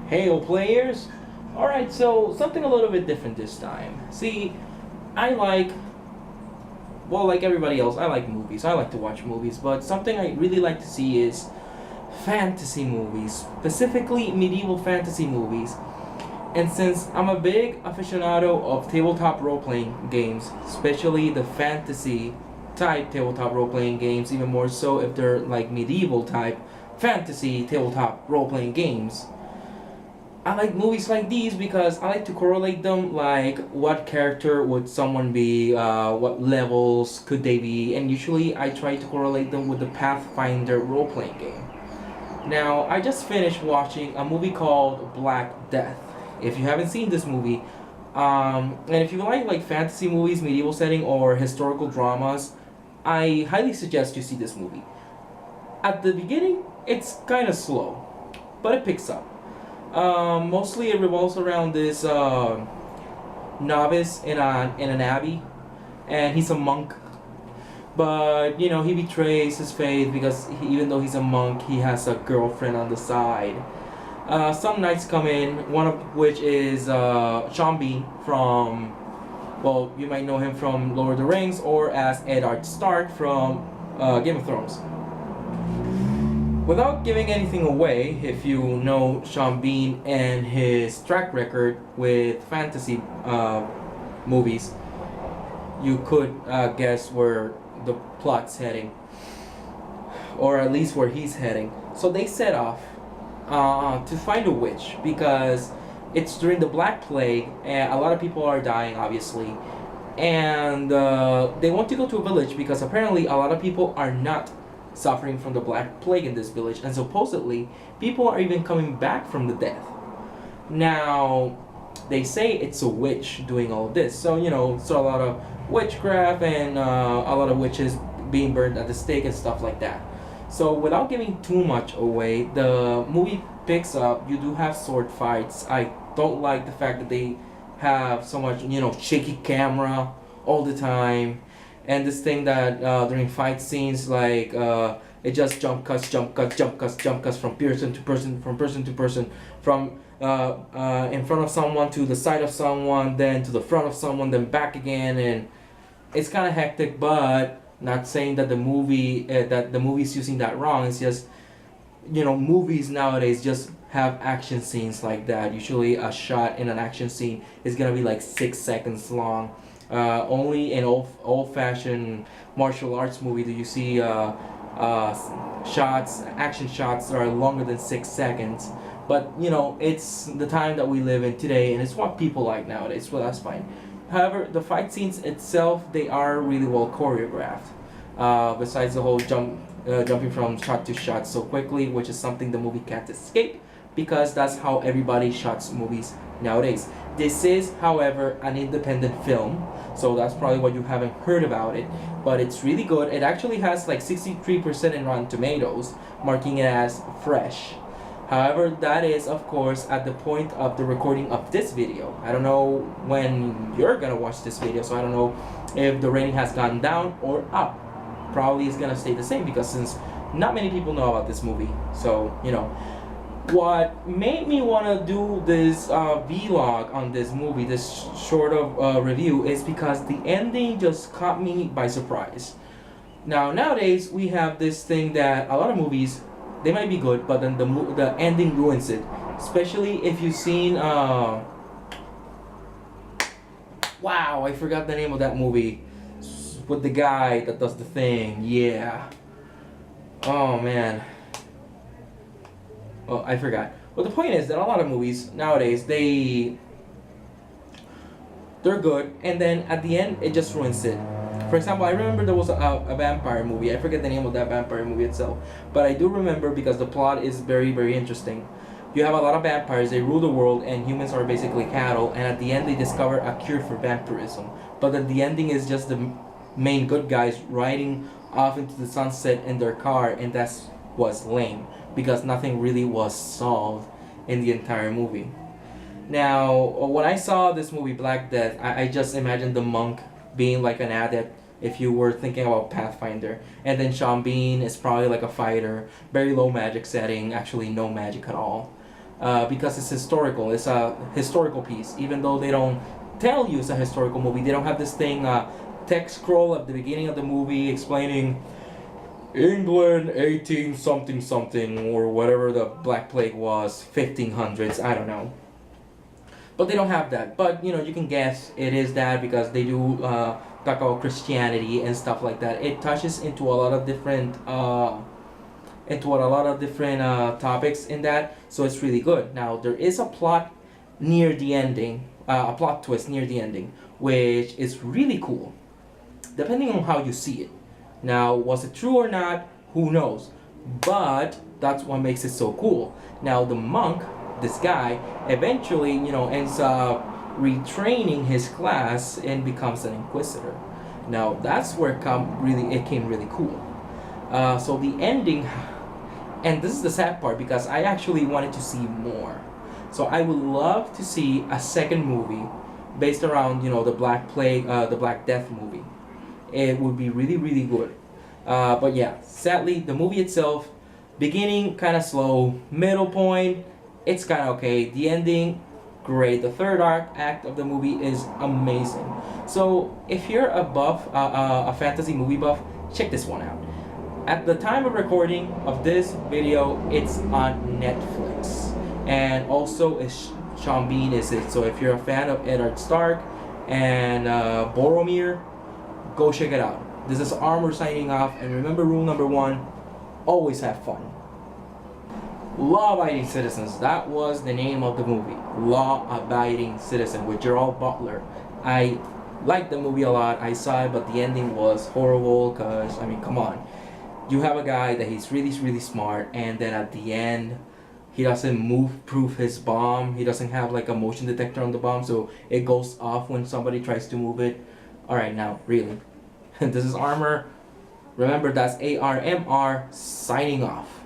Hail players! Alright, so something a little bit different this time. See, I like, well, like everybody else, I like movies. I like to watch movies, but something I really like to see is fantasy movies, specifically medieval fantasy movies. And since I'm a big aficionado of tabletop role playing games, especially the fantasy type tabletop role playing games, even more so if they're like medieval type fantasy tabletop role playing games, I like movies like these because I like to correlate them, like what character would someone be, what levels could they be, and usually I try to correlate them with the Pathfinder role playing game. Now, I just finished watching a movie called Black Death. If you haven't seen this movie, and if you like fantasy movies, medieval setting, or historical dramas, I highly suggest you see this movie. At the beginning, it's kind of slow, but it picks up. Mostly it revolves around this novice in an abbey, and he's a monk. But you know he betrays his faith because even though he's a monk, he has a girlfriend on the side. Some knights come in, one of which is Sean Bean from, well, you might know him from Lord of the Rings or as Eddard Stark from Game of Thrones. Without giving anything away, if you know Sean Bean and his track record with fantasy movies, you could guess where the plot's heading, or at least where he's heading. So they set off to find a witch because it's during the Black Plague and a lot of people are dying, obviously. And they want to go to a village because apparently a lot of people are not suffering from the Black Plague in this village, and supposedly people are even coming back from the death. Now, they say it's a witch doing all of this, so you know, so a lot of witchcraft and a lot of witches being burned at the stake and stuff like that. So, without giving too much away, the movie picks up. You do have sword fights. I don't like the fact that they have so much, you know, shaky camera all the time. And this thing that during fight scenes, like it just jump cuts from person to person, from in front of someone to the side of someone, then to the front of someone, then back again, and it's kind of hectic. But not saying that the movie's using that wrong. It's just, you know, movies nowadays just have action scenes like that. Usually, a shot in an action scene is gonna be like 6 seconds long. Only in old-fashioned martial arts movie do you see action shots that are longer than 6 seconds. But you know, it's the time that we live in today, and it's what people like nowadays. So that's fine. However, the fight scenes itself, they are really well choreographed. Besides the whole jumping from shot to shot so quickly, which is something the movie can't escape, because that's how everybody shots movies nowadays. This is, however, an independent film, so that's probably why you haven't heard about it, but it's really good. It actually has like 63% in Rotten Tomatoes, marking it as fresh. However, that is, of course, at the point of the recording of this video. I don't know when you're gonna watch this video, so I don't know if the rating has gone down or up. Probably it's gonna stay the same because since not many people know about this movie, so you know. What made me want to do this vlog on this movie, this short of review, is because the ending just caught me by surprise. Now, nowadays, we have this thing that a lot of movies, they might be good, but then the ending ruins it. Especially if you've seen, wow, I forgot the name of that movie. With the guy that does the thing, yeah. Oh, man. Oh, I forgot. But the point is that a lot of movies nowadays, they're good, and then at the end it just ruins it. For example, I remember there was a vampire movie. I forget the name of that vampire movie itself, but I do remember because the plot is very, very interesting. You have a lot of vampires, they rule the world, and humans are basically cattle, and at the end they discover a cure for vampirism. But then the ending is just the main good guys riding off into the sunset in their car, and that was lame because nothing really was solved in the entire movie. Now, when I saw this movie Black Death, I just imagined the monk being like an adept if you were thinking about Pathfinder. And then Sean Bean is probably like a fighter, very low magic setting, actually no magic at all. because it's historical. It's a historical piece, even though they don't tell you it's a historical movie. They don't have this thing text scroll at the beginning of the movie explaining England 18 something something or whatever the Black Plague was, 1500s. I don't know. But they don't have that. But you know, you can guess it is that because they do talk about Christianity and stuff like that. It touches into a lot of different topics in that, so it's really good. Now there is a plot near the ending, a plot twist near the ending, which is really cool, depending on how you see it. Now, was it true or not? Who knows? But that's what makes it so cool. Now the monk, this guy, eventually, you know, ends up retraining his class and becomes an inquisitor. Now that's where it came really cool. So the ending, and this is the sad part because I actually wanted to see more. So I would love to see a second movie based around, you know, the Black Plague, the Black Death movie. It would be really, really good. But yeah, sadly, the movie itself, beginning kind of slow, middle point, it's kind of okay. The ending, great. The third act of the movie is amazing. So if you're a fantasy movie buff, check this one out. At the time of recording of this video, it's on Netflix, and also Sean Bean is it. So if you're a fan of Eddard Stark and Boromir, go check it out. This is ARMR signing off, and remember rule number 1, always have fun. Law-Abiding Citizens, that was the name of the movie. Law-Abiding Citizen with Gerald Butler. I liked the movie a lot. I saw it, but the ending was horrible because, I mean, come on. You have a guy that he's really, really smart, and then at the end, he doesn't move-proof his bomb. He doesn't have like a motion detector on the bomb, so it goes off when somebody tries to move it. Alright, now, really. This is ARMR. Remember, that's ARMR signing off.